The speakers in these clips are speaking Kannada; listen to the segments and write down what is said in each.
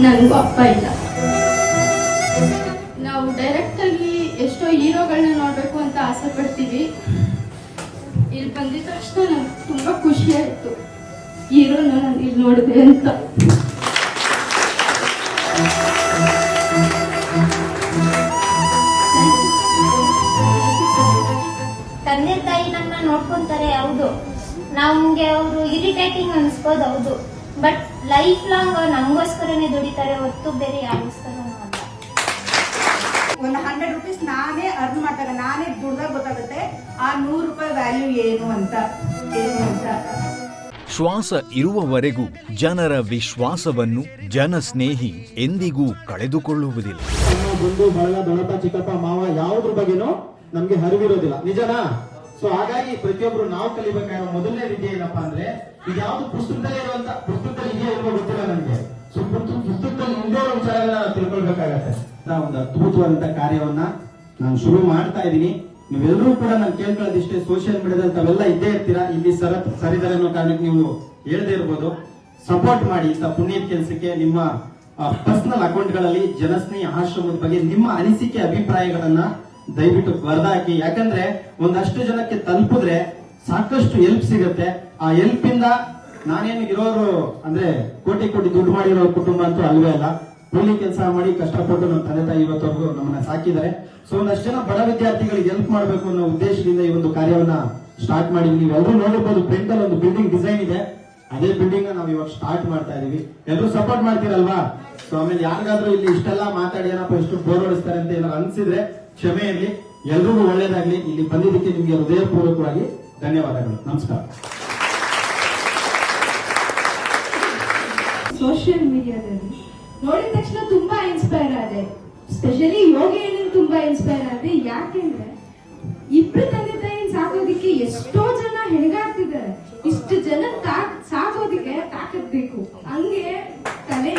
ನನಗೂ ಅಪ್ಪ ಇಲ್ಲ. ನಾವು ಡೈರೆಕ್ಟ್ ಆಗಿ ಎಷ್ಟೋ ಹೀರೋಗಳನ್ನ ನೋಡ್ಬೇಕು ಅಂತ ಆಸೆ ಪಡ್ತೀವಿ. ಇಲ್ಲಿ ಬಂದಿದ ತಕ್ಷಣ ನಂಗೆ ತುಂಬಾ ಖುಷಿ ಆಯ್ತು, ಹೀರೋನ ನಾನು ಇಲ್ಲಿ ನೋಡಿದೆ ಅಂತ. ತಂದೆ ತಾಯಿ ನಮ್ಮ ನೋಡ್ಕೊಂತಾರೆ, ಹೌದು. ನಮ್ಗೆ ಅವರು ಇರಿಟೇಟಿಂಗ್ ಅನ್ಸ್ಬೋದು, ಹೌದು. ಬಟ್ ಲೈಫ್ ಲಾಂಗ್ ನಮಗೋಸ್ಕರನೇ ದುಡಿತಾರೆ ಹೊತ್ತು ಬೇರೆ ಯಾರಿಗೋಸ್ಕರನೂ ಅಲ್ಲ. ಒಂದು 100 ರೂಪೀಸ್ ನಾನೇ ಅರ್ನ್ ಮಾಡ್ತಾರೆ, ನಾನೇ ದುಡ್ದಾಗ ಗೊತ್ತಾಗುತ್ತೆ ಆ 100 ರೂಪಾಯಿ ವ್ಯಾಲ್ಯೂ ಏನು ಅಂತ. ಶ್ವಾಸ ಇರುವವರೆಗೂ ಜನರ ವಿಶ್ವಾಸವನ್ನು ಜನಸ್ನೇಹಿ ಎಂದಿಗೂ ಕಳೆದುಕೊಳ್ಳುವುದಿಲ್ಲ. ಬಂಧು ಬಳಗ ದೊಡ್ಡಪ್ಪ ಚಿಕ್ಕಪ್ಪ ಮಾವ ಯಾವುದ್ರ ಬಗ್ಗೆನೂ ನಮ್ಗೆ ಹರಿವಿರೋದಿಲ್ಲ, ನಿಜನಾ? ಸೊ ಹಾಗಾಗಿ ಪ್ರತಿಯೊಬ್ರು ನಾವು ಕಲಿಬೇಕಾಗಿರೋ ಮೊದಲನೇ ವಿದ್ಯೆ ಏನಪ್ಪಾ ಅಂದ್ರೆ, ಇದ್ಯಾವ್ದು ಪುಸ್ತಕದಲ್ಲಿ ಇರುವಂತ, ಪುಸ್ತಕದಲ್ಲಿ ಇದೆಯೋ ಇಲ್ವೋ ಗೊತ್ತಿಲ್ಲ ನನಗೆ. ಸೊ ಪುಸ್ತಕದಲ್ಲಿ ಮುಂದೆ ವಿಚಾರಗಳನ್ನ ನಾವು ತಿಳ್ಕೊಳ್ಬೇಕಾಗತ್ತೆ. ಒಂದು ಅದ್ಭುತವಾದಂತ ಕಾರ್ಯವನ್ನ ನಾನು ಶುರು ಮಾಡ್ತಾ ಇದ್ದೀನಿ. ನೀವೆಲ್ಲರೂ ಕೂಡ ನಾನು ಕೇಳ್ಕೊಳ್ಳೋದಿಷ್ಟೇ, ಸೋಷಿಯಲ್ ಮೀಡಿಯಾದಲ್ಲಿ ತಾವೆಲ್ಲ ಇದ್ದೇ ಇರ್ತೀರಾ, ಇಲ್ಲಿ ಸರಿದಾರೆ ಅನ್ನೋ ಕಾರಣಕ್ಕೆ ನೀವು ಹೇಳ್ದೇ ಇರ್ಬೋದು. ಸಪೋರ್ಟ್ ಮಾಡಿ ಇಂಥ ಪುಣ್ಯದ ಕೆಲಸಕ್ಕೆ. ನಿಮ್ಮ ಪರ್ಸನಲ್ ಅಕೌಂಟ್ಗಳಲ್ಲಿ ಜನಸ್ನೇಹಿ ಆಶ್ರಮದ ಬಗ್ಗೆ ನಿಮ್ಮ ಅನಿಸಿಕೆ ಅಭಿಪ್ರಾಯಗಳನ್ನ ದಯವಿಟ್ಟು ಬರೆದಾಕಿ. ಯಾಕಂದ್ರೆ ಒಂದಷ್ಟು ಜನಕ್ಕೆ ತಲುಪಿದ್ರೆ ಸಾಕಷ್ಟು ಹೆಲ್ಪ್ ಸಿಗುತ್ತೆ. ಆ ಹೆಲ್ಪ್ ಇಂದ ನಾನೇನು ಇರೋರು ಅಂದ್ರೆ ಕೋಟಿ ಕೋಟಿ ದುಡ್ಡು ಮಾಡಿರೋ ಕುಟುಂಬ ಅಂತೂ ಅಲ್ವೇ ಅಲ್ಲ. ಕೂಲಿ ಕೆಲಸ ಮಾಡಿ ಕಷ್ಟಪಟ್ಟು ನಮ್ಮ ತಂದೆ ತಾಯಿ ಇವತ್ತವರೆಗೂ ನಮ್ಮನ್ನ ಸಾಕಿದ್ದಾರೆ. ಸೊ ಒಂದಷ್ಟು ಜನ ಬಡ ವಿದ್ಯಾರ್ಥಿಗಳಿಗೆ ಹೆಲ್ಪ್ ಮಾಡಬೇಕು ಅನ್ನೋ ಉದ್ದೇಶದಿಂದ ಈ ಒಂದು ಕಾರ್ಯವನ್ನ ಸ್ಟಾರ್ಟ್ ಮಾಡಿದ್ವಿ. ನೀವೆಲ್ಲರೂ ನೋಡಿರ್ಬೋದು, ಪ್ರಿಂಟ್ ಅಲ್ಲಿ ಒಂದು ಬಿಲ್ಡಿಂಗ್ ಡಿಸೈನ್ ಇದೆ. ಅದೇ ಬಿಲ್ಡಿಂಗ್ ನಾವು ಇವಾಗ ಸ್ಟಾರ್ಟ್ ಮಾಡ್ತಾ ಇದೀವಿ. ಎಲ್ಲರೂ ಸಪೋರ್ಟ್ ಮಾಡ್ತೀರಲ್ವಾ? ಸೊ ಆಮೇಲೆ ಯಾರಿಗಾದ್ರೂ ಇಲ್ಲಿ ಇಷ್ಟೆಲ್ಲ ಮಾತಾಡಿ ಏನಪ್ಪ ಎಷ್ಟು ಬೋರ್ ಹೊಡಿಸ್ತಾರೆ ಅಂತ ಏನಾದ್ರು ಅನ್ಸಿದ್ರೆ ಕ್ಷಮೆ ಇರಲಿ. ಎಲ್ರಿಗೂ ಒಳ್ಳೇದಾಗ್ಲಿ. ಇಲ್ಲಿ ಬಂದಿದ್ದಕ್ಕೆ ನಿಮ್ಗೆ ಹೃದಯಪೂರ್ವಕವಾಗಿ ಧನ್ಯವಾದಗಳು. ನಮಸ್ಕಾರ. ಸೋಷಿಯಲ್ ಮೀಡಿಯಾದಲ್ಲಿ ನೋಡಿದ ತಕ್ಷಣ ತುಂಬಾ ಇನ್ಸ್ಪೈರ್ ಆದೆ. ಸ್ಪೆಷಲಿ ಯೋಗಿಯನ್ನು ತುಂಬಾ ಇನ್ಸ್ಪೈರ್ ಆದೆ. ಯಾಕೆಂದ್ರೆ ಇಬ್ರು ತಂದೆ ತಾಯಿ ಸಾಕೋದಿಕ್ಕೆ ಎಷ್ಟೋ ಜನ ಹೆಣಗಾಡ್ತಿದ್ದಾರೆ. ಇಷ್ಟು ಜನ ಸಾಕೋದಿಕ್ಕೆ ತಾಕತ್ ಬೇಕು. ಹಂಗೆ ತಲೆ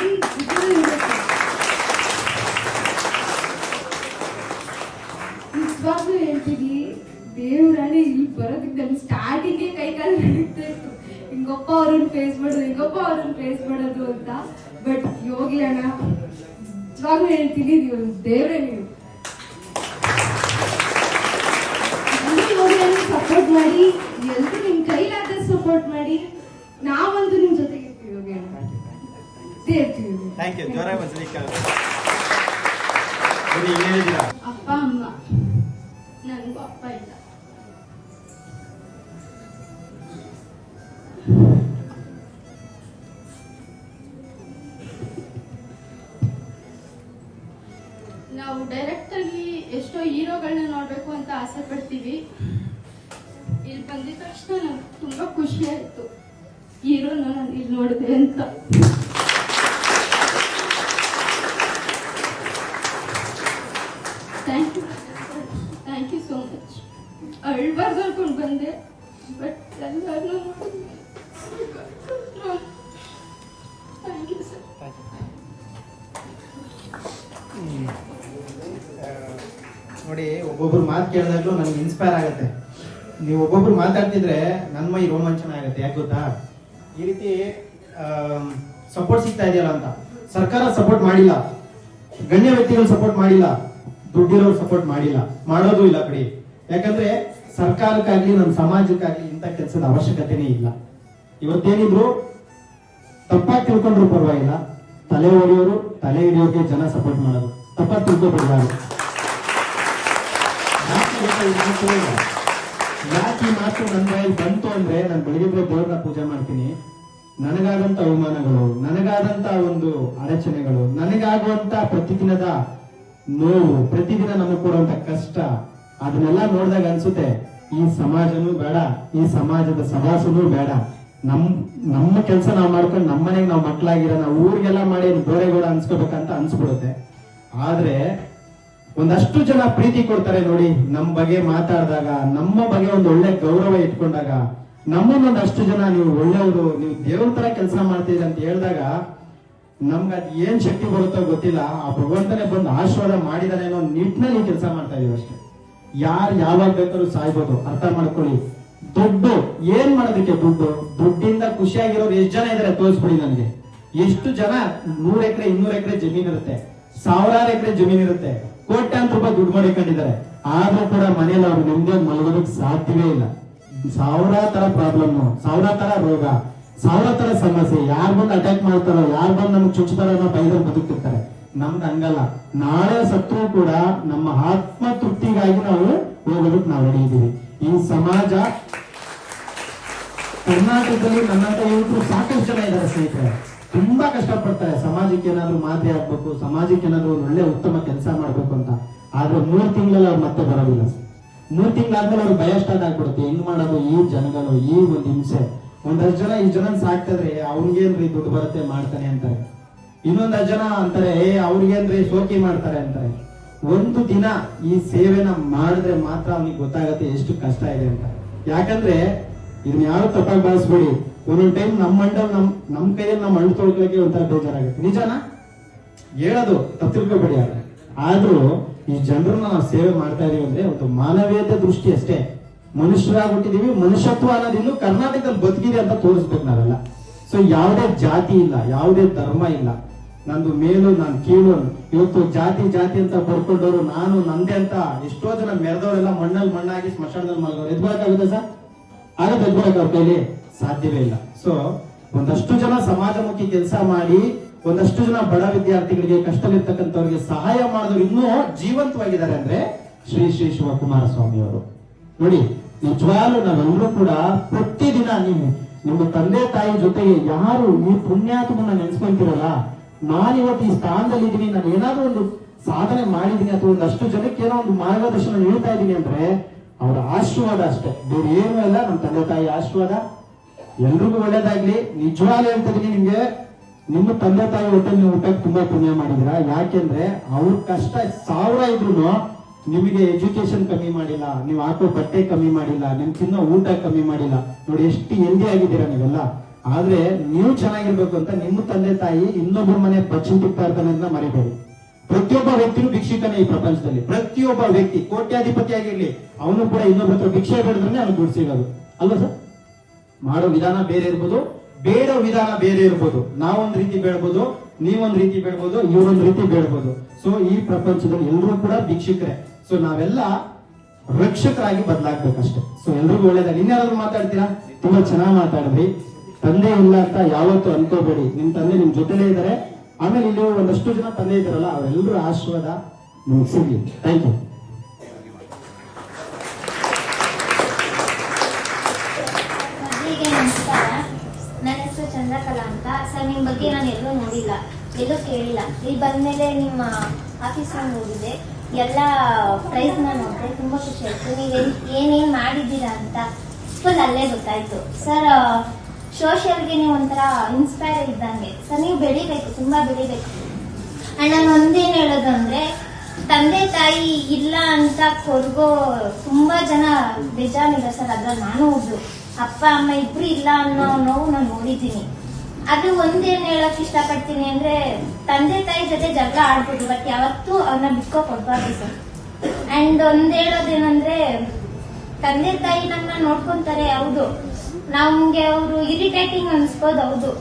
ನಿಜವಾಗ್ಲೂ ಹೇಳ್ತೀವಿ, ದೇವ್ರಾಣಿ ಇಲ್ಲಿ ಬರೋದಕ್ಕೆ ನಮ್ಗೆ ಸ್ಟಾರ್ಟಿಂಗ್ಗೆ ಕೈ ಕಾಲು ನಡೀತಾ ಇತ್ತು. ಹಿಂಗೊಪ್ಪ ಅವ್ರನ್ನ ಫೇಸ್ ಮಾಡೋದು, ಹಿಂಗೊಪ್ಪ ಅವ್ರನ್ನ ಫೇಸ್ ಮಾಡೋದು ಅಂತ. ಬಟ್ ಯೋಗಿ ಅಣ್ಣ ನಿಜವಾಗ್ಲೂ ಹೇಳ್ತೀನಿ, ನೀವು ದೇವ್ರೆ. ನೀವು ಯೋಗಿ ಅಣ್ಣ ಸಪೋರ್ಟ್ ಮಾಡಿ, ಎಲ್ರು ನಿಮ್ ಕೈಲಾದ ಸಪೋರ್ಟ್ ಮಾಡಿ. ನಾವಂತೂ ನಿಮ್ ಜೊತೆಗೆ ಇರ್ತೀವಿ ಯೋಗಿ ಅಣ್ಣ, ಇರ್ತೀವಿ. ಅಪ್ಪ ಅಮ್ಮ, ನನಗೂ ಅಪ್ಪ ಇಲ್ಲ. ನಾವು ಡೈರೆಕ್ಟ್ ಆಗಿ ಎಷ್ಟೋ ಹೀರೋಗಳನ್ನ ನೋಡ್ಬೇಕು ಅಂತ ಆಸೆ ಪಡ್ತೀವಿ. ಇಲ್ಲಿ ಬಂದಿದ ತಕ್ಷಣ ನಂಗೆ ತುಂಬಾ ಖುಷಿ ಆಯ್ತು, ಹೀರೋನ ನಾನು ಇಲ್ಲಿ ನೋಡಿದೆ ಅಂತ. Thank you so much. ಅಳ್ಬಾರ್ದು ಅನ್ಕೊಂಡು ಬಂದೆ, ಬಟ್ ಎಲ್ಲರೂ ಥ್ಯಾಂಕ್ ಯು ಸರ್. ನೋಡಿ, ಒಬ್ಬೊಬ್ರು ಮಾತು ಕೇಳಿದಾಗ್ಲೂ ನನಗೆ ಇನ್ಸ್ಪೈರ್ ಆಗುತ್ತೆ. ನೀವು ಒಬ್ಬೊಬ್ರು ಮಾತಾಡ್ತಿದ್ರೆ ನನ್ನ ಮೈ ರೋಮಾಂಚನ ಆಗುತ್ತೆ. ಯಾಕೆ ಗೊತ್ತಾ? ಈ ರೀತಿ ಸಪೋರ್ಟ್ ಸಿಗ್ತಾ ಇದೆಯಲ್ಲ ಅಂತ. ಸರ್ಕಾರ ಸಪೋರ್ಟ್ ಮಾಡಿಲ್ಲ, ಗಣ್ಯ ವ್ಯಕ್ತಿಗಳು ಸಪೋರ್ಟ್ ಮಾಡಿಲ್ಲ, ದುಡ್ಡಿರೋರು ಸಪೋರ್ಟ್ ಮಾಡಿಲ್ಲ, ಮಾಡೋದು ಇಲ್ಲ ಕಡೆ. ಯಾಕಂದ್ರೆ ಸರ್ಕಾರಕ್ಕಾಗ್ಲಿ ನಮ್ಮ ಸಮಾಜಕ್ಕಾಗ್ಲಿ ಇಂಥ ಕೆಲಸದ ಅವಶ್ಯಕತೆನೇ ಇಲ್ಲ. ಇವತ್ತೇನಿದ್ರು ತಪ್ಪಾಗಿ ತಿಳ್ಕೊಂಡ್ರು ಪರವಾಗಿಲ್ಲ, ತಲೆ ಹೊಡೆಯೋರು ತಲೆ ಹಿಡಿಯೋಕೆ ಜನ ಸಪೋರ್ಟ್ ಮಾಡೋದು. ತಪ್ಪಾಗಿ ತಿಳ್ಕೊಬಿಡ್ಬಾರ್ದು. ಯಾಕೆ ಈ ಮಾತು ನನ್ನ ಬಾಯಲ್ಲಿ ಬಂತು ಅಂದ್ರೆ, ನಾನು ಬೆಳಿಗ್ಗೆ ದೇವ್ರನ್ನ ಪೂಜೆ ಮಾಡ್ತೀನಿ. ನನಗಾದಂತ ಅವಮಾನಗಳು, ನನಗಾದಂತ ಒಂದು ಅಡಚಣೆಗಳು, ನನಗಾಗುವಂತ ಪ್ರತಿದಿನದ ನೋವು, ಪ್ರತಿದಿನ ನಮಗೆ ಕೊಡುವಂತ ಕಷ್ಟ, ಅದನ್ನೆಲ್ಲ ನೋಡಿದಾಗ ಅನ್ಸುತ್ತೆ ಈ ಸಮಾಜನೂ ಬೇಡ, ಈ ಸಮಾಜದ ಸವಾಸನೂ ಬೇಡ. ನಮ್ಮ ಕೆಲಸ ನಾವು ಮಾಡ್ಕೊಂಡು ನಮ್ಮನೆಗೆ ನಾವು ಮಕ್ಕಳಾಗಿರೋ ನಾವು ಊರಿಗೆಲ್ಲ ಮಾಡಿ ಬೋರೆಗೋಡ ಅನ್ಸ್ಕೋಬೇಕಂತ ಅನ್ಸ್ಬಿಡುತ್ತೆ. ಆದ್ರೆ ಒಂದಷ್ಟು ಜನ ಪ್ರೀತಿ ಕೊಡ್ತಾರೆ ನೋಡಿ, ನಮ್ಮ ಬಗ್ಗೆ ಮಾತಾಡಿದಾಗ, ನಮ್ಮ ಬಗ್ಗೆ ಒಂದು ಒಳ್ಳೆ ಗೌರವ ಇಟ್ಕೊಂಡಾಗ, ನಮ್ಮನ್ನೊಂದಷ್ಟು ಜನ ನೀವು ಒಳ್ಳೆಯವರು, ನೀವು ದೇವ್ರ ತರ ಕೆಲಸ ಮಾಡ್ತೀರಿ ಅಂತ ಹೇಳಿದಾಗ ನಮ್ಗೆ ಅದ್ ಏನ್ ಶಕ್ತಿ ಬರುತ್ತೋ ಗೊತ್ತಿಲ್ಲ. ಆ ಭಗವಂತನೇ ಬಂದು ಆಶೀರ್ವಾದ ಮಾಡಿದಾನೆ ಅನ್ನೋ ನಿಟ್ಟಿನಲ್ಲಿ ಕೆಲಸ ಮಾಡ್ತಾ ಇದೀವಿ ಅಷ್ಟೇ. ಯಾರು ಯಾವಾಗ ಬೇಕಾದ್ರೂ ಸಾಯ್ಬೋದು, ಅರ್ಥ ಮಾಡ್ಕೊಳ್ಳಿ. ದುಡ್ಡು ಏನ್ ಮಾಡೋದಕ್ಕೆ? ದುಡ್ಡಿಂದ ಖುಷಿಯಾಗಿರೋರು ಎಷ್ಟು ಜನ ಇದಾರೆ ತೋರಿಸ್ಬಿಡಿ ನನಗೆ. ಎಷ್ಟು ಜನ 100 ಎಕರೆ 200 ಎಕರೆ ಜಮೀನ್ ಇರುತ್ತೆ, ಸಾವಿರಾರು ಎಕರೆ ಜಮೀನ್ ಇರುತ್ತೆ, ಕೋಟ್ಯಾಂತರ ರೂಪಾಯಿ ದುಡ್ಡು ಮಾಡಿಕೊಂಡಿದ್ದಾರೆ. ಆದ್ರೂ ಕೂಡ ಮನೇಲಿ ಅವ್ರು ನೆಮ್ಮದಿಯಾಗಿ ಮಲಗೋದಕ್ಕೆ ಸಾಧ್ಯವೇ ಇಲ್ಲ. ಸಾವಿರಾರು ತರ ಪ್ರಾಬ್ಲಮ್, ಸಾವಿರಾರು ತರ ರೋಗ, ಸಾವಿರಾರು ತರ ಸಮಸ್ಯೆ. ಯಾರು ಬಂದು ಅಟ್ಯಾಕ್ ಮಾಡ್ತಾರೋ, ಯಾರು ಬಂದು ನಮ್ಗೆ ಚುಚ್ಚುತ್ತಾರೋ ಅನ್ನೋ ಭಯದಲ್ಲಿ ಬದುಕ್ತಿರ್ತಾರೆ. ನಮ್ದು ಹಂಗಲ್ಲ. ನಾಳೆ ಸತ್ರು ಕೂಡ ನಮ್ಮ ಆತ್ಮ ತೃಪ್ತಿಗಾಗಿ ನಾವು ಹೋಗೋದಕ್ಕೆ ನಾವು ನಡೆಯಿದ್ದೀವಿ. ಈ ಸಮಾಜ ಕರ್ನಾಟಕದಲ್ಲಿ ನನ್ನಂತ ಯುವಕರು ಸಾಕಷ್ಟು ಜನ ಇದ್ದಾರೆ ಸ್ನೇಹಿತರೆ, ತುಂಬಾ ಕಷ್ಟಪಡ್ತಾರೆ. ಸಮಾಜಕ್ಕೆ ಏನಾದ್ರು ಮಾದರಿ ಆಗ್ಬೇಕು, ಸಮಾಜಕ್ಕೆ ಏನಾದ್ರು ಒಂದು ಒಳ್ಳೆ ಉತ್ತಮ ಕೆಲಸ ಮಾಡ್ಬೇಕು ಅಂತ. ಆದ್ರೆ 3 ತಿಂಗಳಲ್ಲಿ ಅವ್ರು ಮತ್ತೆ ಬರೋದಿಲ್ಲ. 3 ತಿಂಗಳಾದ್ಮೇಲೆ ಅವ್ರು ಭಯ ಸ್ಟಾರ್ಟ್ ಆಗ್ಬಿಡುತ್ತೆ. ಹೆಂಗ್ ಮಾಡೋದು ಈ ಜನಗಳು, ಈ ಒಂದು ಹಿಂಸೆ. ಒಂದಷ್ಟು ಜನ ಈ ಜನ ಸಾಕ್ತಿದ್ರೆ ಅವ್ರಿಗೇನ್ರಿ ದುಡ್ಡು ಬರುತ್ತೆ ಮಾಡ್ತಾನೆ ಅಂತಾರೆ. ಇನ್ನೊಂದಷ್ಟು ಜನ ಅಂತಾರೆ ಅವ್ರಿಗೇನ್ರಿ ಸೋಕಿ ಮಾಡ್ತಾರೆ ಅಂತಾರೆ. ಒಂದು ದಿನ ಈ ಸೇವೆನ ಮಾಡಿದ್ರೆ ಮಾತ್ರ ಅವ್ನಿಗೆ ಗೊತ್ತಾಗತ್ತೆ ಎಷ್ಟು ಕಷ್ಟ ಇದೆ ಅಂತ. ಯಾಕಂದ್ರೆ ಇದನ್ನ ಯಾರು ತಪ್ಪಾಗಿ ಭಾವಿಸ್ಬೇಡಿ. ಒಂದೊಂದು ಟೈಮ್ ನಮ್ಮ ಮಂಡಲ್ ನಮ್ ಕೈಯಲ್ಲಿ ನಮ್ಮ ಮಣ್ಣು ತೊಳ್ಕೊಳಕ್ಕೆ ಒಂಥರ ಬೇಜಾರಾಗುತ್ತೆ. ನಿಜನಾ ಹೇಳೋದು ತಪ್ಪು ತಿಳ್ಕೊಬೇಡಿ. ಆದ್ರೂ ಈ ಜನರನ್ನ ನಾವು ಸೇವೆ ಮಾಡ್ತಾ ಇದೀವಿ ಅಂದ್ರೆ ಒಂದು ಮಾನವೀಯತೆ ದೃಷ್ಟಿ ಅಷ್ಟೇ. ಮನುಷ್ಯರಾಗ್ಬಿಟ್ಟಿದೀವಿ, ಮನುಷ್ಯತ್ವ ಅನ್ನೋದು ಇನ್ನು ಕರ್ನಾಟಕದಲ್ಲಿ ಬದುಕಿದೆ ಅಂತ ತೋರಿಸ್ಬೇಕು ನಾವೆಲ್ಲ. ಸೊ ಯಾವುದೇ ಜಾತಿ ಇಲ್ಲ, ಯಾವುದೇ ಧರ್ಮ ಇಲ್ಲ, ನಂದು ಮೇಲು ನಾನು ಕೀಳು. ಇವತ್ತು ಜಾತಿ ಜಾತಿ ಅಂತ ಬರ್ಕೊಂಡವರು ನಾನು ನಂದೇ ಅಂತ ಎಷ್ಟೋ ಜನ ಮೆರೆದವರೆಲ್ಲ ಮಣ್ಣಲ್ಲಿ ಮಣ್ಣಾಗಿ ಸ್ಮಶಾನದಲ್ಲಿ ಮಲಗೋರು. ಎದ್ಬಾಕಾಗುತ್ತೆ ಸರ್? ಆಗತ್ತೆ ಎದ್ಬಾಕ ಅವ್ರ ಕೈಲಿ? ಸಾಧ್ಯವೇ ಇಲ್ಲ. ಸೊ ಒಂದಷ್ಟು ಜನ ಸಮಾಜಮುಖಿ ಕೆಲಸ ಮಾಡಿ, ಒಂದಷ್ಟು ಜನ ಬಡ ವಿದ್ಯಾರ್ಥಿಗಳಿಗೆ, ಕಷ್ಟದಲ್ಲಿರ್ತಕ್ಕಂಥವ್ರಿಗೆ ಸಹಾಯ ಮಾಡಿದವರು ಇನ್ನೂ ಜೀವಂತವಾಗಿದ್ದಾರೆ ಅಂದ್ರೆ ಶ್ರೀ ಶ್ರೀ ಶಿವಕುಮಾರ ಸ್ವಾಮಿ ಅವರು. ನೋಡಿ, ನಿಜವಾಗ್ಲೂ ನಾವೆಲ್ಲರೂ ಕೂಡ ಪ್ರತಿದಿನ ನಿಮ್ಮ ತಂದೆ ತಾಯಿ ಜೊತೆಗೆ ಯಾರು ಈ ಪುಣ್ಯಾತ್ಮನ ನೆನ್ಸ್ಕೊಂತಿರಲ್ಲ, ನಾನಿವತ್ತು ಈ ಸ್ಥಾನದಲ್ಲಿ ಇದ್ದೀನಿ, ನಾನು ಏನಾದ್ರೂ ಒಂದು ಸಾಧನೆ ಮಾಡಿದೀನಿ ಅಥವಾ ಒಂದಷ್ಟು ಜನಕ್ಕೆ ಏನೋ ಒಂದು ಮಾರ್ಗದರ್ಶನ ನೀಡ್ತಾ ಇದ್ದೀನಿ ಅಂದ್ರೆ ಅವರ ಆಶೀರ್ವಾದ ಅಷ್ಟೇ, ಬೇರೆ ಏನೂ ಇಲ್ಲ. ನಮ್ಮ ತಂದೆ ತಾಯಿ ಆಶೀರ್ವಾದ. ಎಲ್ರಿಗೂ ಒಳ್ಳೇದಾಗ್ಲಿ. ನಿಜವಾಗ್ಲೂ ಹೇಳ್ತಿದೀನಿ ನಿಮ್ಗೆ, ನಿಮ್ಮ ತಂದೆ ತಾಯಿ ಹೊಟ್ಟೆ ನೀವು ಊಟಕ್ಕೆ ತುಂಬಾ ಪುಣ್ಯ ಮಾಡಿದಿರಾ. ಯಾಕೆಂದ್ರೆ ಅವ್ರ ಕಷ್ಟ 1000 ಇದ್ರು ನಿಮಗೆ ಎಜುಕೇಶನ್ ಕಮ್ಮಿ ಮಾಡಿಲ್ಲ, ನೀವು ಹಾಕೋ ಬಟ್ಟೆ ಕಮ್ಮಿ ಮಾಡಿಲ್ಲ, ನಿಮ್ ತಿನ್ನೋ ಊಟ ಕಮ್ಮಿ ಮಾಡಿಲ್ಲ. ನೋಡಿ ಎಷ್ಟು ಹೆಲ್ದಿ ಆಗಿದ್ದೀರಾ ನೀವೆಲ್ಲ. ಆದ್ರೆ ನೀವು ಚೆನ್ನಾಗಿರ್ಬೇಕು ಅಂತ ನಿಮ್ಮ ತಂದೆ ತಾಯಿ ಇನ್ನೊಬ್ಬರ ಮನೆ ಬಚ್ಚಿ ತಿಕ್ತಾ ಇರ್ತಾನೆ ಅಂತ ಮರಿಬೇಡಿ. ಪ್ರತಿಯೊಬ್ಬ ವ್ಯಕ್ತಿನೂ ಭಿಕ್ಷುಕನೇ ಈ ಪ್ರಪಂಚದಲ್ಲಿ. ಪ್ರತಿಯೊಬ್ಬ ವ್ಯಕ್ತಿ ಕೋಟ್ಯಾಧಿಪತಿ ಆಗಿರ್ಲಿ, ಅವನು ಕೂಡ ಇನ್ನೊಬ್ಬರ ಹತ್ರ ಭಿಕ್ಷೆ ಬೇಡಿದ್ರೆ ಅವ್ನು ದುಡ್ಡು ಸಿಗೋದು ಅಲ್ವಾ ಸರ್? ಮಾಡೋ ವಿಧಾನ ಬೇರೆ ಇರ್ಬೋದು, ಬೇಡೋ ವಿಧಾನ ಬೇರೆ ಇರ್ಬೋದು. ನಾವೊಂದ್ ರೀತಿ ಬೇಡ್ಬೋದು, ನೀವೊಂದ್ ರೀತಿ ಬೇಡ್ಬೋದು, ಇವರೊಂದ್ ರೀತಿ ಬೇಡ್ಬೋದು. ಸೊ ಈ ಪ್ರಪಂಚದಲ್ಲಿ ಎಲ್ಲರೂ ಕೂಡ ಭಿಕ್ಷುಕರೇ. ಸೊ ನಾವೆಲ್ಲ ರಕ್ಷಕರಾಗಿ ಬದಲಾಗ್ಬೇಕಷ್ಟೇ. ಸೊ ಎಲ್ರಿಗೂ ಒಳ್ಳೇದಾಗಿ. ಇನ್ಯಾರಾದ್ರೂ ಮಾತಾಡ್ತೀರಾ? ತುಂಬಾ ಚೆನ್ನಾಗಿ ಮಾತಾಡಿದ್ರಿ. ತಂದೆ ಇಲ್ಲ ಅಂತ ಯಾವತ್ತೂ ಅನ್ಕೋಬೇಡಿ. ನಿಮ್ ತಂದೆ ನಿಮ್ ಜೊತೆಲೇ ಇದ್ದಾರೆ. ಆಮೇಲೆ ಇಲ್ಲಿ ಒಂದಷ್ಟು ಜನ ತಂದೆ ಇದ್ದಾರಲ್ಲ, ಅವರೆಲ್ಲರೂ ಆಶೀರ್ವಾದ ನಿಮ್ಗೆ ಸಿಗ್ಲಿ. Thank you. ಮೊದಲಿಗೆ ನಮಸ್ಕಾರ. ನನ್ನ ಹೆಸರು ಚಂದ್ರಕಲಾ ಅಂತ. ಸರ್, ನಿಮ್ಮ ಬಗ್ಗೆ ನಾನು ಎಲ್ಲೂ ನೋಡಿಲ್ಲ, ಎಲ್ಲೂ ಕೇಳಿಲ್ಲ. ಇಲ್ಲಿ ಬಂದ್ಮೇಲೆ ನಿಮ್ಮ ಆಫೀಸ್ನ ನೋಡಿದೆ, ಎಲ್ಲ ಪ್ರೈಸ್ನ ನೋಡಿದೆ, ತುಂಬ ಖುಷಿ ಆಯಿತು. ನೀವು ಏನೇನು ಮಾಡಿದ್ದೀರಾ ಅಂತ ಫುಲ್ ಅಲ್ಲೇ ಗೊತ್ತಾಯ್ತು. ಸರ್, ಸೋಷಿಯಲ್ಗೆ ನೀವು ಒಂಥರ ಇನ್ಸ್ಪೈರ್ ಇದ್ದಂಗೆ. ಸರ್, ನೀವು ಬೆಳಿಬೇಕು, ತುಂಬ ಬೆಳಿಬೇಕು. ಆ್ಯಂಡ್ ನಾನು ಒಂದೇನು ಹೇಳೋದು ಅಂದರೆ, ತಂದೆ ತಾಯಿ ಇಲ್ಲ ಅಂತ ಕೊರಗೋ ತುಂಬ ಜನ ಬೇಜಾನಿಲ್ಲ ಸರ್. ಅದ್ರಲ್ಲಿ ನಾನು ಒಬ್ಳು. ಅಪ್ಪ ಅಮ್ಮ ಇಬ್ರು ಇಲ್ಲ ಅನ್ನೋ ನೋವು ನಾನು ನೋಡಿದ್ದೀನಿ. ಅದು ಒಂದೇನು ಹೇಳಕ್ ಇಷ್ಟಪಡ್ತೀನಿ ಅಂದ್ರೆ, ತಂದೆ ತಾಯಿ ಜೊತೆ ಜಗಳ ಆಡ್ಬೋದು, ಬಟ್ ಯಾವತ್ತೂ ಅವ್ರನ್ನ ಬಿಟ್ಕೊ ಕೊಡ್ಬಾರ್ದು ಸರ್. ಅಂಡ್ ಒಂದ್ ಹೇಳೋದೇನಂದ್ರೆ, ತಂದೆ ತಾಯಿ ನಮ್ಮನ್ನ ನೋಡ್ಕೊಂತಾರೆ, ಹೌದು, ನಮ್ಗೆ ಅವರು ಇರಿಟೇಟಿಂಗ್ ಅನ್ಸ್ಬೋದು, ಹೌದು,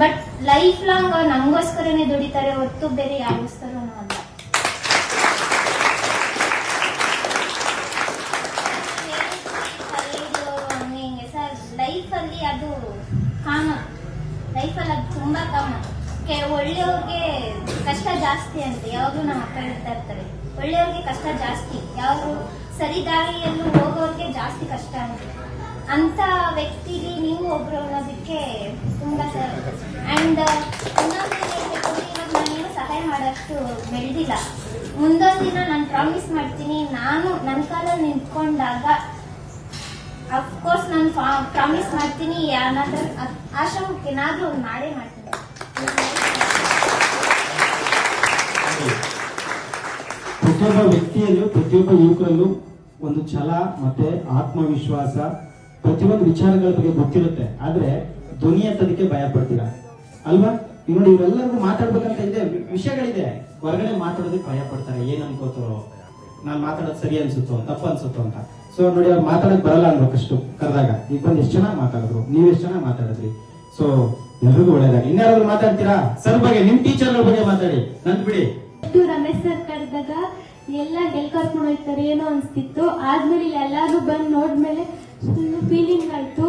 ಬಟ್ ಲೈಫ್ ಲಾಂಗ್ ಅವ್ರು ನಮಗೋಸ್ಕರನೇ ದುಡಿತಾರೆ ಹೊತ್ತು ಬೇರೆ ಯಾರಿಗೋಸ್ಕರನೂ ಅಲ್ಲ. ಸರ್, ಲೈಫಲ್ಲಿ ಅದು ಕಾಮನ್, ಲೈಫಲ್ಲಿ ಅದು ತುಂಬಾ ಕಾಮನ್. ಒಳ್ಳೆಯವ್ರಿಗೆ ಕಷ್ಟ ಜಾಸ್ತಿ ಅಂತ ಯಾವಾಗಲೂ ನಮ್ಮ ಅಪ್ಪ ಹೇಳ್ತಾ ಇರ್ತಾರೆ. ಒಳ್ಳೆಯವ್ರಿಗೆ ಕಷ್ಟ ಜಾಸ್ತಿ, ಯಾರು ಸರಿ ದಾರಿಯಲ್ಲೂ ಹೋಗೋರಿಗೆ ಜಾಸ್ತಿ ಕಷ್ಟ ಅಂತ ವ್ಯಕ್ತಿಲಿ ನೀವು ಒಬ್ರು ಅನ್ನೋದಕ್ಕೆ ತುಂಬಾ ಸರ್. ಅಂಡ್ ಇನ್ನೊಂದು ನಾನೇನು ಸಹಾಯ ಮಾಡೋಷ್ಟು ಬೆಳೆದಿಲ್ಲ. ಮುಂದೊಂದು ದಿನ ನಾನು ಪ್ರಾಮಿಸ್ ಮಾಡ್ತೀನಿ, ನಾನು ನನ್ನ ಕಾಲಲ್ಲಿ ನಿಂತ್ಕೊಂಡಾಗ ಅಫ್ಕೋರ್ಸ್ ನಾನು ಪ್ರಾಮಿಸ್ ಮಾಡ್ತೀನಿ, ಯಾರಾದ್ರೂ ಆಶ್ರಮಕ್ಕೆ ಏನಾದ್ರೂ ಒಂದು ಮಾಡೇ ಮಾಡ್ತೀನಿ. ಪ್ರತಿಯೊಬ್ಬ ವ್ಯಕ್ತಿಯಲ್ಲೂ, ಪ್ರತಿಯೊಬ್ಬ ಯುವಕರಲ್ಲೂ ಒಂದು ಛಲ ಮತ್ತೆ ಆತ್ಮವಿಶ್ವಾಸ, ಪ್ರತಿಯೊಂದು ವಿಚಾರಗಳ ಬಗ್ಗೆ ಗೊತ್ತಿರುತ್ತೆ. ಆದ್ರೆ ಧ್ವನಿ ಎತ್ತೋದಕ್ಕೆ ಭಯ ಪಡ್ತೀರಾ ಅಲ್ವಾ? ಈಗ ನೋಡಿ, ಇವರೆಲ್ಲರಿಗೂ ಮಾತಾಡ್ಬೇಕಂತ ಇದೆ, ವಿಷಯಗಳಿದೆ, ಹೊರಗಡೆ ಮಾತಾಡೋದಕ್ಕೆ ಭಯ ಪಡ್ತಾರೆ. ಏನ್ ಅನ್ಕೋತಾರೋ, ನಾನ್ ಮಾತಾಡೋದು ಸರಿ ಅನ್ಸುತ್ತೋ, ತಪ್ಪು ಅನ್ಸುತ್ತೋ ಅಂತ. ಸೊ ನೋಡಿ, ಅವ್ರು ಮಾತಾಡಕ್ ಬರಲ್ಲ ಅನ್ಬೇಕಷ್ಟು ಕರೆದಾಗ. ಈಗ ಬಂದು ಎಷ್ಟು ಚೆನ್ನಾಗಿ ಮಾತಾಡಿದ್ರು, ನೀವ್ ಎಷ್ಟು ಚೆನ್ನಾಗಿ ಮಾತಾಡಿದ್ರಿ. ಸೊ ಎಲ್ರಿಗೂ ಒಳ್ಳೇದಾಗಿ. ಇನ್ಯಾರಾದ್ರೂ ಮಾತಾಡ್ತೀರಾ ಸರ್ ಬಗ್ಗೆ, ನಿಮ್ ಟೀಚರ್ ಬಗ್ಗೆ ಮಾತಾಡಿ, ನನ್ ಬಿಡಿ. ರಮೇಶ್ ಸರ್ ಕರೆದಾಗ ಎಲ್ಲ ಕರ್ಕೊಂಡು ಹೋಗ್ತಾರೆ ಏನೋ ಅನ್ಸ್ತಿತ್ತು. ಆದ್ಮೇಲೆ ಎಲ್ಲಾರು ಬಂದು ನೋಡ್ಮೇಲೆ ಫೀಲಿಂಗ್ ಆಯ್ತು.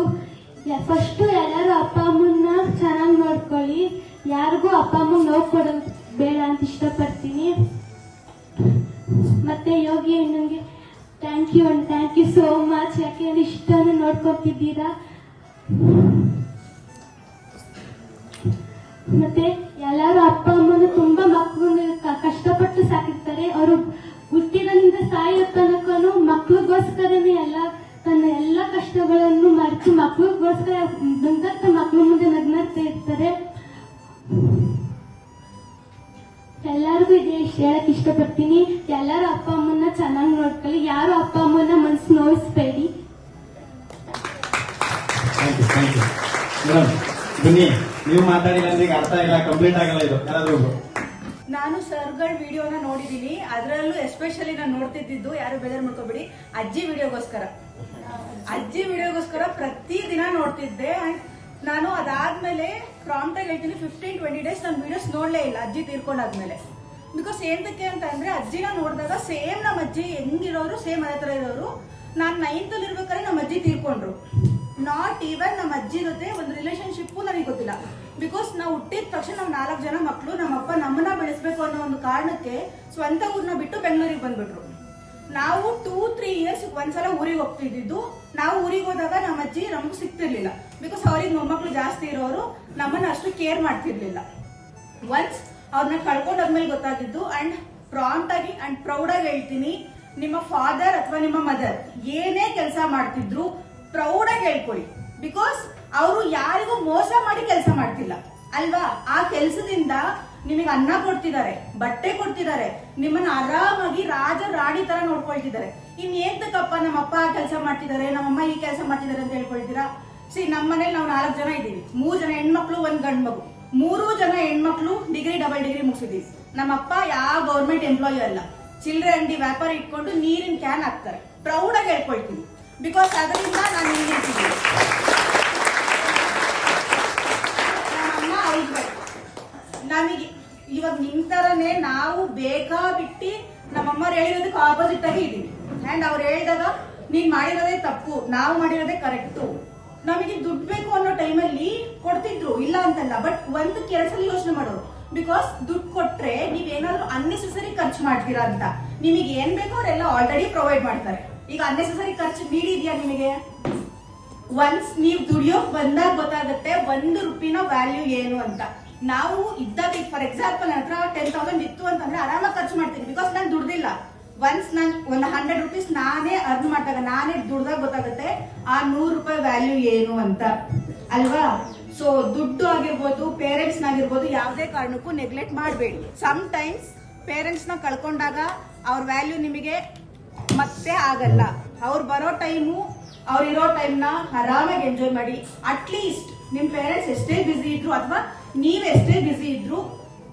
ಫಸ್ಟ್ ಎಲ್ಲಾರು ಅಪ್ಪ ಅಮ್ಮನ್ನ ಚೆನ್ನಾಗಿ ನೋಡ್ಕೊಳ್ಳಿ, ಯಾರಿಗೂ ಅಪ್ಪ ಅಮ್ಮಂಗ್ ನೋವು ಕೊಡೋದು ಬೇಡ ಅಂತ ಇಷ್ಟಪಡ್ತೀನಿ. ಮತ್ತೆ ಯೋಗಿ ಅಣ್ಣಂಗೆ ಥ್ಯಾಂಕ್ ಯು ಸೋ ಮಚ್, ಯಾಕೆಂದ್ರೆ ಇಷ್ಟನ್ನು ನೋಡ್ಕೊತಿದ್ದೀರಾ. ಮತ್ತೆ ಎಲ್ಲಾರು ಅಪ್ಪ ಅಮ್ಮನ ತುಂಬಾ ಮಕ್ಕಳನ್ನ ಕಷ್ಟಪಟ್ಟು ಸಾಕಿರ್ತಾರೆ. ಅವರು ಹುಟ್ಟಿದ್ರಿಂದ ಸಾಯೋ ತನಕನು ಮಕ್ಳಿಗೋಸ್ಕರನೇ ತನ್ನ ಎಲ್ಲ ಕಷ್ಟಗಳನ್ನು ಮರೆತು ಮಕ್ಳಿಗೋಸ್ಕರ ಬಂದಂತ ಮಕ್ಳ ಮುಂದೆ ನಗ್ನಗ್ತಾ ಇರ್ತಾರೆ. ಎಲ್ಲರಿಗೂ ಇದೆ ಹೇಳಕ್ ಇಷ್ಟಪಡ್ತೀನಿ. ಎಲ್ಲಾರು ಅಪ್ಪ ಅಮ್ಮನ ಚೆನ್ನಾಗಿ ನೋಡ್ಕೊಳ್ಳಿ, ಯಾರು ಅಪ್ಪ ಅಮ್ಮನ ಮನ್ಸು ನೋಯಿಸ್ಬೇಡಿ. ಬನ್ನಿ, ನೀವು ಮಾತಾಡಿಲ್ಲ ಅಂದ್ರೆ ಈಗ ಅರ್ಥ ಇಲ್ಲ, ಕಂಪ್ಲೀಟ್ ಆಗಲ್ಲ ಇದು. ಯಾರಾದ್ರೂ ನಾನು ಸರ್ಗಳ ವಿಡಿಯೋನ ನೋಡಿದೀನಿ, ಅದರಲ್ಲೂ ಎಸ್ಪೆಷಲಿ ನಾನು ನೋಡ್ತಿದ್ದು, ಯಾರು ಬೇಜಾರು ಮಾಡ್ಕೋಬೇಡಿ, ಅಜ್ಜಿ ವಿಡಿಯೋಗೋಸ್ಕರ ಪ್ರತಿ ದಿನ ನೋಡ್ತಿದ್ದೆ. ಅಂಡ್ ನಾನು ಅದಾದ್ಮೇಲೆ ಪ್ರಾಂಪ್ಟ್ ಆಗಿ ಹೇಳ್ತೀನಿ 15-20 ಡೇಸ್ ನಾನು ವಿಡಿಯೋಸ್ ನೋಡ್ಲೇ ಇಲ್ಲ ಅಜ್ಜಿ ತೀರ್ಕೊಂಡಾದ್ಮೇಲೆ. ಬಿಕಾಸ್ ಏನಕ್ಕೆ ಅಂತ ಅಂದ್ರೆ ಅಜ್ಜಿನ ನೋಡಿದಾಗ ಸೇಮ್ ನಮ್ಮ ಅಜ್ಜಿ ಹೆಂಗಿರೋರು ಸೇಮ್ ಅದೇ ತರ ಇರೋರು. ನಾನು 9th ಅಲ್ಲಿ ಇರ್ಬೇಕಾದ್ರೆ ನಮ್ಮ ಅಜ್ಜಿ ತೀರ್ಕೊಂಡ್ರು. ನಾಟ್ ಈವನ್ ನಮ್ಮ ಅಜ್ಜಿ ಜೊತೆ ಒಂದು ರಿಲೇಶನ್ಶಿಪ್ ನನಗೆ ಗೊತ್ತಿಲ್ಲ. ಬಿಕಾಸ್ ನಾವು ಹುಟ್ಟಿದ ತಕ್ಷಣ ನಾವು 4 ಜನ ಮಕ್ಕಳು, ನಮ್ಮಪ್ಪ ನಮ್ಮನ್ನ ಬೆಳೆಸ್ಬೇಕು ಅನ್ನೋ ಒಂದು ಕಾರಣಕ್ಕೆ ಸ್ವಂತ ಊರ್ನ ಬಿಟ್ಟು ಬೆಂಗಳೂರಿಗೆ ಬಂದ್ಬಿಟ್ರು. ನಾವು 2-3 ಇಯರ್ಸ್ ಒಂದ್ಸಲ ಊರಿಗೆ ಹೋಗ್ತಿದ್ದು. ನಾವು ಊರಿಗೆ ಹೋದಾಗ ನಮ್ಮ ಅಜ್ಜಿ ನಮಗೂ ಸಿಗ್ತಿರ್ಲಿಲ್ಲ. ಬಿಕಾಸ್ ಅವ್ರಿಗೆ ಮೊಮ್ಮಕ್ಳು ಜಾಸ್ತಿ ಇರೋರು, ನಮ್ಮನ್ನ ಅಷ್ಟು ಕೇರ್ ಮಾಡ್ತಿರ್ಲಿಲ್ಲ. ಒನ್ಸ್ ಅವ್ರನ್ನ ಕಳ್ಕೊಂಡಾದ್ಮೇಲೆ ಗೊತ್ತಾಗಿದ್ದು. ಅಂಡ್ ಪ್ರಾಂಪ್ಟ್ ಆಗಿ ಅಂಡ್ ಪ್ರೌಡ್ ಆಗಿ ಹೇಳ್ತೀನಿ, ನಿಮ್ಮ ಫಾದರ್ ಅಥವಾ ನಿಮ್ಮ ಮದರ್ ಏನೇ ಕೆಲಸ ಮಾಡ್ತಿದ್ರು ಪ್ರೌಡ್ ಆಗಿ ಹೇಳ್ಕೊಳ್ಳಿ. ಬಿಕಾಸ್ ಅವರು ಯಾರಿಗೂ ಮೋಸ ಮಾಡಿ ಕೆಲಸ ಮಾಡ್ತಿಲ್ಲ ಅಲ್ವಾ. ಆ ಕೆಲಸದಿಂದ ನಿಮಗೆ ಅನ್ನ ಕೊಡ್ತಿದ್ದಾರೆ, ಬಟ್ಟೆ ಕೊಡ್ತಿದ್ದಾರೆ, ನಿಮ್ಮನ್ನ ಆರಾಮಾಗಿ ರಾಜ ರಾಣಿ ತರ ನೋಡ್ಕೊಳ್ತಿದ್ದಾರೆ. ಇನ್ನೇಂತಕ್ಕಪ್ಪ ನಮ್ಮಪ್ಪ ಆ ಕೆಲಸ ಮಾಡ್ತಿದ್ದಾರೆ, ನಮ್ಮಮ್ಮ ಈ ಕೆಲಸ ಮಾಡ್ತಿದ್ದಾರೆ ಅಂತ ಹೇಳ್ಕೊಳ್ತೀರಾ? ನಮ್ಮ ಮನೇಲಿ ನಾವು 4 ಜನ ಇದ್ದೀವಿ, 3 ಜನ ಹೆಣ್ಮಕ್ಳು, 1 ಗಂಡು ಮಗು. 3 ಜನ ಹೆಣ್ಮಕ್ಳು ಡಿಗ್ರಿ, ಡಬಲ್ ಡಿಗ್ರಿ ಮುಗಿಸಿದೀವಿ. ನಮ್ಮಪ್ಪ ಯಾವ ಗೌರ್ಮೆಂಟ್ ಎಂಪ್ಲಾಯಿ ಅಲ್ಲ, ಚಿಲ್ಲರೆ ಅಂಗಡಿ ವ್ಯಾಪಾರ ಇಟ್ಕೊಂಡು ನೀರಿನ ಕ್ಯಾನ್ ಹಾಕ್ತಾರೆ. ಪ್ರೌಡ್ ಆಗಿ ಹೇಳ್ಕೊಳ್ತೀನಿ. ಬಿಕಾಸ್ ಅದರಿಂದ ನಾನು ನಿಂತಿದ್ದೀನಿ. ನಮ್ಮಮ್ಮ ನಮಗೆ ಇವಾಗ ನಿಮ್ ತರನೇ ನಾವು ಬೇಕಾಬಿಟ್ಟು ನಮ್ಮಮ್ಮರು ಹೇಳಿರೋದಕ್ಕೆ ಆಪೋಸಿಟ್ ಆಗಿ ಇದೀವಿ. ಅಂಡ್ ಅವ್ರು ಹೇಳಿದಾಗ ನೀನ್ ಮಾಡಿರೋದೇ ತಪ್ಪು, ನಾವು ಮಾಡಿರೋದೇ ಕರೆಕ್ಟು. ನಮಗೆ ದುಡ್ಡು ಬೇಕು ಅನ್ನೋ ಟೈಮಲ್ಲಿ ಕೊಡ್ತಿದ್ರು, ಇಲ್ಲ ಅಂತಲ್ಲ. ಬಟ್ 1-2 ಸಲ ಯೋಚನೆ ಮಾಡೋರು. ಬಿಕಾಸ್ ದುಡ್ಡು ಕೊಟ್ರೆ ನೀವೇನಾದ್ರೂ ಅನ್ನೆಸೆಸರಿ ಖರ್ಚು ಮಾಡ್ತೀರಾ ಅಂತ. ನಿಮಗೆ ಏನ್ ಬೇಕೋ ಅವರೆಲ್ಲ ಆಲ್ರೆಡಿ ಪ್ರೊವೈಡ್ ಮಾಡ್ತಾರೆ. ಈಗ ಅನ್ನೆಸೆಸರಿ ಖರ್ಚು ನೀಡಿದ್ಯಾ ನಿಮಗೆ? ಒನ್ಸ್ ನೀವು ದುಡಿಯೋಕ್ ಬಂದಾಗ ಗೊತ್ತಾಗುತ್ತೆ 1 ರೂಪಿನ ವ್ಯಾಲ್ಯೂ ಏನು ಅಂತ. ನಾವು ಇದ್ದಾಗ ಫಾರ್ ಎಕ್ಸಾಂಪಲ್ ನನ್ನ ಹತ್ರ 10,000 ಇತ್ತು ಅಂತಂದ್ರೆ ಆರಾಮಾಗಿ ಖರ್ಚು ಮಾಡ್ತೀನಿ. ಬಿಕಾಸ್ ನಾನು ದುಡ್ದಿಲ್ಲ. ಒನ್ಸ್ ನಾನು ಒಂದು 100 ರೂಪೀಸ್ ನಾನೇ ಅರ್ನ್ ಮಾಡಿದಾಗ, ನಾನೇ ದುಡ್ದಾಗ ಗೊತ್ತಾಗುತ್ತೆ ಆ 100 ರೂಪಾಯಿ ವ್ಯಾಲ್ಯೂ ಏನು ಅಂತ ಅಲ್ವಾ. ಸೊ ದುಡ್ಡು ಆಗಿರ್ಬೋದು, ಪೇರೆಂಟ್ಸ್ ಆಗಿರ್ಬೋದು, ಯಾವುದೇ ಕಾರಣಕ್ಕೂ ನೆಗ್ಲೆಕ್ಟ್ ಮಾಡಬೇಡಿ. ಸಮ್ ಟೈಮ್ಸ್ ಪೇರೆಂಟ್ಸ್ ನ ಕಳ್ಕೊಂಡಾಗ ಅವ್ರ ವ್ಯಾಲ್ಯೂ ನಿಮಗೆ ಮತ್ತೆ ಆಗಲ್ಲ. ಅವ್ರು ಬರೋ ಟೈಮು, ಅವ್ರು ಇರೋ ಟೈಮ್ನ ಆರಾಮಾಗಿ ಎಂಜಾಯ್ ಮಾಡಿ. ಅಟ್ಲೀಸ್ಟ್ ನಿಮ್ ಪೇರೆಂಟ್ಸ್ ಎಷ್ಟೇ ಬಿಸಿ ಇದ್ರು ಅಥವಾ ನೀವೆಷ್ಟೇ ಬಿಸಿ ಇದ್ರು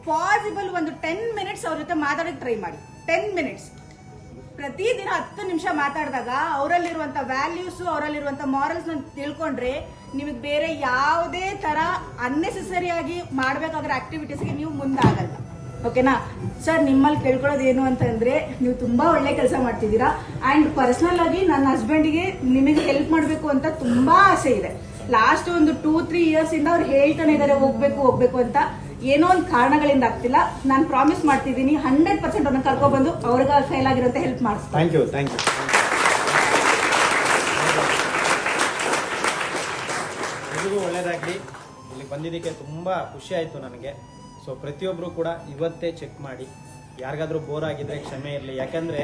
ಪಾಸಿಬಲ್ ಒಂದು 10 ಮಿನಿಟ್ಸ್ ಅವ್ರ ಜೊತೆ ಮಾತಾಡಕ್ಕೆ ಟ್ರೈ ಮಾಡಿ. 10 ಮಿನಿಟ್ಸ್ ಪ್ರತಿದಿನ 10 ನಿಮಿಷ ಮಾತಾಡಿದಾಗ ಅವರಲ್ಲಿರುವಂತ ವ್ಯಾಲ್ಯೂಸ್, ಅವರಲ್ಲಿರುವಂತ ಮಾರಲ್ಸ್ ತಿಳ್ಕೊಂಡ್ರೆ ನಿಮಗೆ ಬೇರೆ ಯಾವುದೇ ತರ ಅನ್ನೆಸೆಸರಿ ಆಗಿ ಮಾಡ್ಬೇಕಾಗಿರೋ ಆಕ್ಟಿವಿಟೀಸ್ಗೆ ನೀವು ಮುಂದಾಗಲ್ಲ. ಓಕೆನಾ ಸರ್? ನಿಮ್ಮಲ್ಲಿ ಕೇಳ್ಕೊಳ್ಳೋದು ಏನು ಅಂತಂದ್ರೆ, ನೀವು ತುಂಬಾ ಒಳ್ಳೆ ಕೆಲಸ ಮಾಡ್ತಿದ್ದೀರಾ. ಅಂಡ್ ಪರ್ಸನಲ್ ಆಗಿ ನನ್ನ ಹಸ್ಬೆಂಡ್ಗೆ ನಿಮಗೆ ಹೆಲ್ಪ್ ಮಾಡಬೇಕು ಅಂತ ತುಂಬಾ ಆಸೆ ಇದೆ. ಲಾಸ್ಟ್ ಒಂದು 2-3 ಇಯರ್ಸ್ ಇಂದ ಅವ್ರು ಹೇಳ್ತಾನೆ ಇದಾರೆ ಹೋಗ್ಬೇಕು ಅಂತ. ಏನೋ ಒಂದು ಕಾರಣಗಳಿಂದ ಆಗ್ತಿಲ್ಲ. ನಾನು ಪ್ರಾಮಿಸ್ ಮಾಡ್ತಿದ್ದೀನಿ 100% ಅವ್ರನ್ನ ಕರ್ಕೊಬಂದು ಅವ್ರಿಗೆ ಕೈಲಾಗಿರುತ್ತೆ ಹೆಲ್ಪ್ ಮಾಡಿಸ್ತೀನಿ. Thank you. ಎಲ್ರಿಗೂ ಒಳ್ಳೇದಾಗಲಿ. ಇಲ್ಲಿಗೆ ಬಂದಿದ್ದಕ್ಕೆ ತುಂಬ ಖುಷಿ ಆಯಿತು ನನಗೆ. ಸೊ ಪ್ರತಿಯೊಬ್ಬರು ಕೂಡ ಇವತ್ತೇ ಚೆಕ್ ಮಾಡಿ. ಯಾರಿಗಾದ್ರೂ ಬೋರ್ ಆಗಿದ್ರೆ ಕ್ಷಮೆ ಇರಲಿ. ಯಾಕಂದರೆ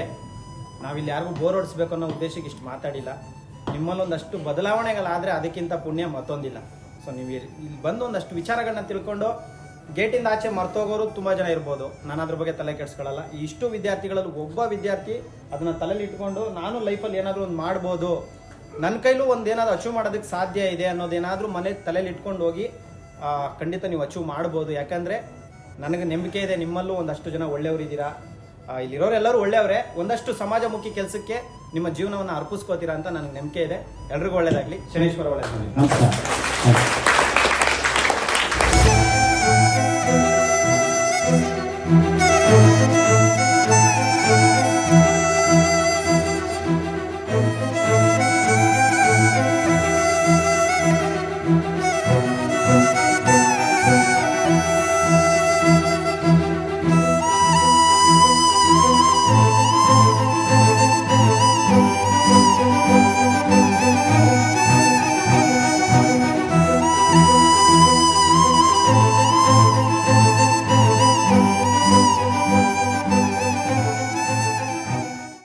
ನಾವಿಲ್ಲಿ ಯಾರಿಗೂ ಬೋರ್ ಹೊಡಿಸ್ಬೇಕು ಅನ್ನೋ ಉದ್ದೇಶಕ್ಕೆ ಇಷ್ಟು ಮಾತಾಡಿಲ್ಲ. ನಿಮ್ಮಲ್ಲಿ ಒಂದಷ್ಟು ಬದಲಾವಣೆಗಳಾದರೆ ಅದಕ್ಕಿಂತ ಪುಣ್ಯ ಮತ್ತೊಂದಿಲ್ಲ. ಸೊ ನೀವು ಇಲ್ಲಿ ಬಂದು ಒಂದಷ್ಟು ವಿಚಾರಗಳನ್ನ ತಿಳ್ಕೊಂಡು ಗೇಟಿಂದ ಆಚೆ ಮರ್ತೋಗೋರು ತುಂಬ ಜನ ಇರ್ಬೋದು. ನಾನು ಅದ್ರ ಬಗ್ಗೆ ತಲೆ ಕೆಡಿಸ್ಕೊಳ್ಳಲ್ಲ. ಇಷ್ಟು ವಿದ್ಯಾರ್ಥಿಗಳಲ್ಲಿ ಒಬ್ಬ ವಿದ್ಯಾರ್ಥಿ ಅದನ್ನು ತಲೆಯಲ್ಲಿ ಇಟ್ಕೊಂಡು ನಾನು ಲೈಫಲ್ಲಿ ಏನಾದರೂ ಒಂದು ಮಾಡ್ಬೋದು, ನನ್ನ ಕೈಲೂ ಒಂದು ಏನಾದರೂ ಅಚೀವ್ ಮಾಡೋದಕ್ಕೆ ಸಾಧ್ಯ ಇದೆ ಅನ್ನೋದೇನಾದರೂ ಮನೆ ತಲೆಯಲ್ಲಿ ಇಟ್ಕೊಂಡು ಹೋಗಿ ಖಂಡಿತ ನೀವು ಅಚೀವ್ ಮಾಡ್ಬೋದು. ಯಾಕಂದರೆ ನನಗೆ ನಂಬಿಕೆ ಇದೆ ನಿಮ್ಮಲ್ಲೂ ಒಂದಷ್ಟು ಜನ ಒಳ್ಳೆಯವರಿದ್ದೀರಾ. ಇಲ್ಲಿರೋರೆಲ್ಲರೂ ಒಳ್ಳೆಯವರೇ. ಒಂದಷ್ಟು ಸಮಾಜಮುಖಿ ಕೆಲಸಕ್ಕೆ ನಿಮ್ಮ ಜೀವನವನ್ನು ಅರ್ಪಿಸ್ಕೋತೀರಾ ಅಂತ ನನಗೆ ನಂಬಿಕೆ ಇದೆ. ಎಲ್ರಿಗೂ ಒಳ್ಳೇದಾಗಲಿ. ಶನೇಶ್ವರ ಒಳ್ಳೆಯದಾಗಲಿ. ನಮಸ್ಕಾರ. ಧನ್ಯವಾದಗಳು.